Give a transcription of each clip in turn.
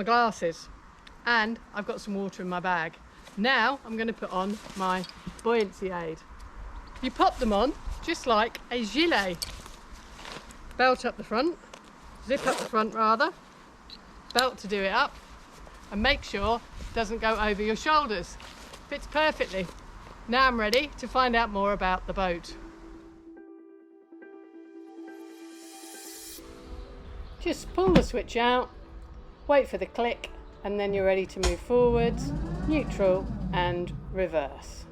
glasses, and I've got some water in my bag. Now I'm going to put on my buoyancy aid. You pop them on just like a gilet. Belt up the front, zip up the front rather, belt to do it up, and make sure it doesn't go over your shoulders. Fits perfectly. Now I'm ready to find out more about the boat. Just pull the switch out, wait for the click, and then you're ready to move forwards, neutral and reverse.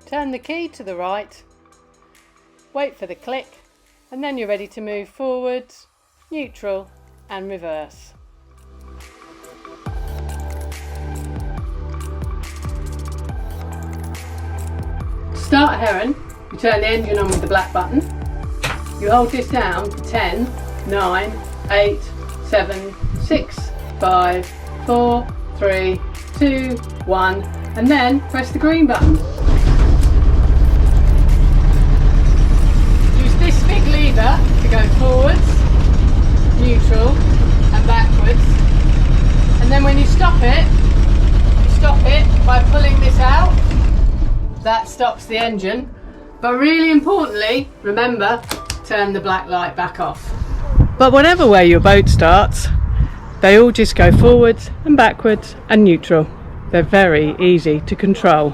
Turn the key to the right, wait for the click, and then you're ready to move forwards, neutral and reverse. To start a heron, you turn the engine on with the black button. You hold this down for 10, 9, 8, 7, 6, 5, 4, 3, 2, 1, and then press the green button. This big lever to go forwards, neutral and backwards, and then when you stop it by pulling this out. That stops the engine, but really importantly, remember, turn the black light back off. But whatever way your boat starts, they all just go forwards and backwards and neutral. They're very easy to control.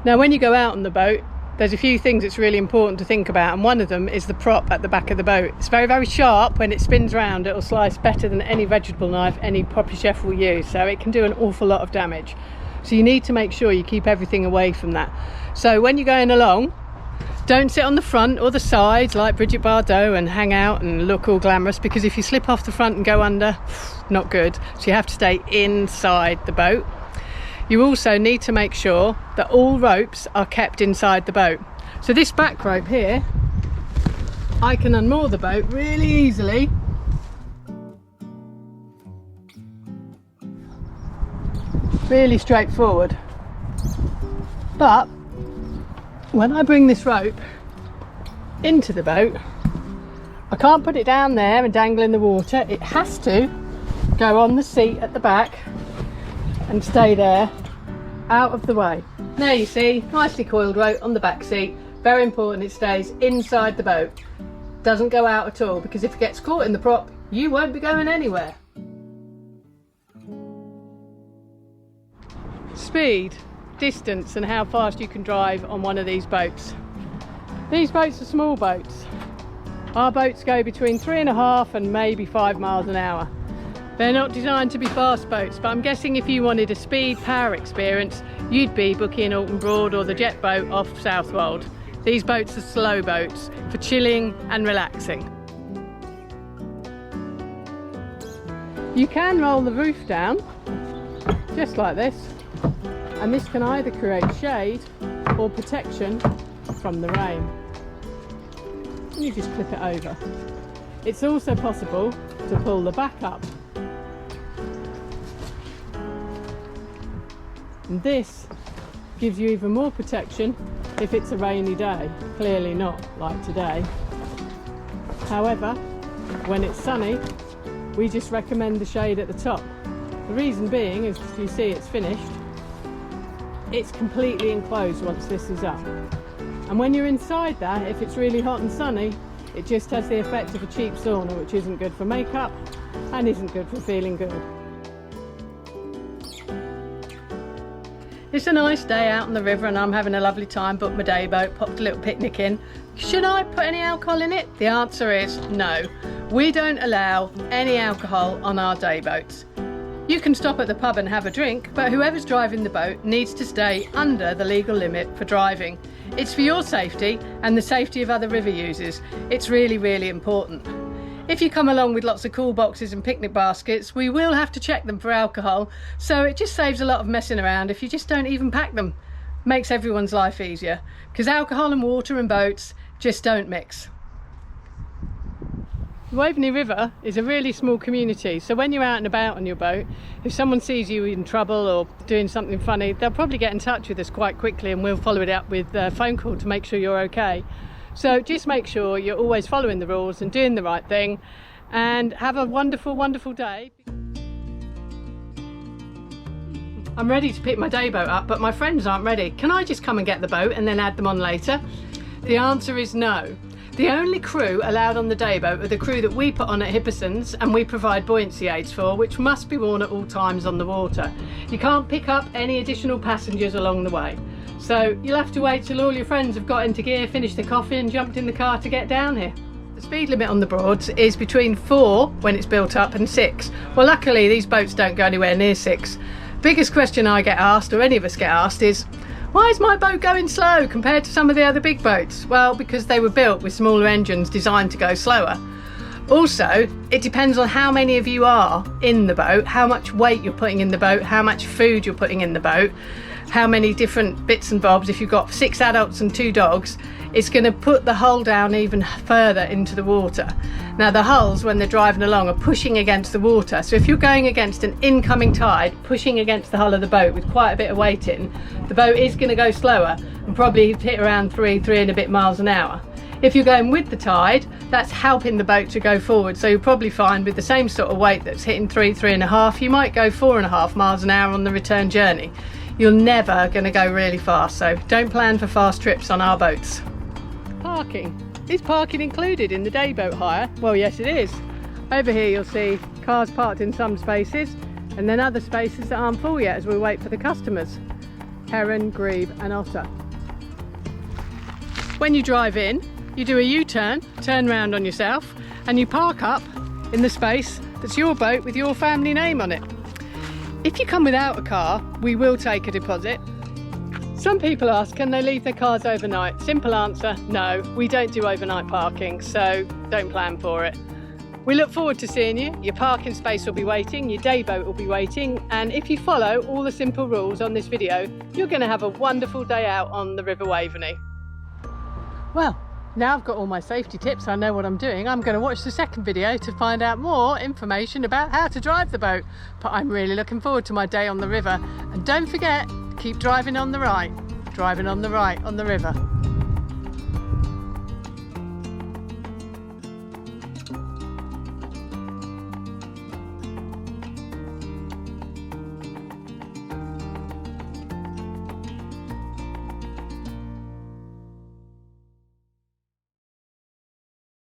Now when you go out on the boat, there's a few things it's really important to think about, and one of them is the prop at the back of the boat. It's very, very sharp. When it spins round, it'll slice better than any vegetable knife any proper chef will use, so it can do an awful lot of damage. So you need to make sure you keep everything away from that. So when you're going along, don't sit on the front or the sides like Bridget Bardot and hang out and look all glamorous, because if you slip off the front and go under, not good. So you have to stay inside the boat. You also need to make sure that all ropes are kept inside the boat. So this back rope here, I can unmoor the boat really easily. Really straightforward. But when I bring this rope into the boat, I can't put it down there and dangle in the water. It has to go on the seat at the back and stay there, out of the way. There you see, nicely coiled rope on the back seat. Very important it stays inside the boat. Doesn't go out at all, because if it gets caught in the prop, you won't be going anywhere. Speed, distance and how fast you can drive on one of these boats. These boats are small boats. Our boats go between 3.5 and maybe 5 miles an hour. They're not designed to be fast boats, but I'm guessing if you wanted a speed power experience, you'd be booking Alton Broad or the jet boat off Southwold. These boats are slow boats for chilling and relaxing. You can roll the roof down, just like this, and this can either create shade or protection from the rain. And you just clip it over. It's also possible to pull the back up. And this gives you even more protection if it's a rainy day. Clearly not like today. However, when it's sunny, we just recommend the shade at the top. The reason being is, you see it's finished, it's completely enclosed once this is up. And when you're inside that, if it's really hot and sunny, it just has the effect of a cheap sauna, which isn't good for makeup and isn't good for feeling good. It's a nice day out on the river and I'm having a lovely time. Booked my day boat, popped a little picnic in. Should I put any alcohol in it? The answer is no. We don't allow any alcohol on our day boats. You can stop at the pub and have a drink, but whoever's driving the boat needs to stay under the legal limit for driving. It's for your safety and the safety of other river users. It's really, really important. If you come along with lots of cool boxes and picnic baskets, we will have to check them for alcohol, so it just saves a lot of messing around if you just don't even pack them. Makes everyone's life easier, because alcohol and water and boats just don't mix. The Waveney River is a really small community, so when you're out and about on your boat, if someone sees you in trouble or doing something funny, they'll probably get in touch with us quite quickly, and we'll follow it up with a phone call to make sure you're okay. So just make sure you're always following the rules and doing the right thing, and have a wonderful, wonderful day. I'm ready to pick my day boat up, but my friends aren't ready. Can I just come and get the boat and then add them on later? The answer is no. The only crew allowed on the day boat are the crew that we put on at Hippersons and we provide buoyancy aids for, which must be worn at all times on the water. You can't pick up any additional passengers along the way. So you'll have to wait till all your friends have got into gear, finished their coffee and jumped in the car to get down here. The speed limit on the Broads is between 4 when it's built up and 6. Well, luckily these boats don't go anywhere near 6. Biggest question I get asked, or any of us get asked, is why is my boat going slow compared to some of the other big boats? Well, because they were built with smaller engines designed to go slower. Also, it depends on how many of you are in the boat, how much weight you're putting in the boat, how much food you're putting in the boat, how many different bits and bobs. If you've got 6 adults and 2 dogs, it's going to put the hull down even further into the water. Now the hulls, when they're driving along, are pushing against the water, so if you're going against an incoming tide, pushing against the hull of the boat with quite a bit of weight in, the boat is going to go slower and probably hit around 3 and a bit miles an hour. If you're going with the tide, that's helping the boat to go forward, so you'll probably find with the same sort of weight that's hitting 3 and a half, you might go 4.5 miles an hour on the return journey. You're never going to go really fast, so don't plan for fast trips on our boats. Parking. Is parking included in the day boat hire? Well, yes it is. Over here you'll see cars parked in some spaces and then other spaces that aren't full yet as we wait for the customers. Heron, grebe and otter. When you drive in, you do a U-turn, turn round on yourself and you park up in the space that's your boat with your family name on it. If you come without a car, we will take a deposit. Some people ask, can they leave their cars overnight? Simple answer, no. We don't do overnight parking, so don't plan for it. We look forward to seeing you. Your parking space will be waiting, your day boat will be waiting, and if you follow all the simple rules on this video, you're going to have a wonderful day out on the River Waveney. Well, now I've got all my safety tips, I know what I'm doing. I'm going to watch the second video to find out more information about how to drive the boat. But I'm really looking forward to my day on the river. And don't forget, keep driving on the right on the river.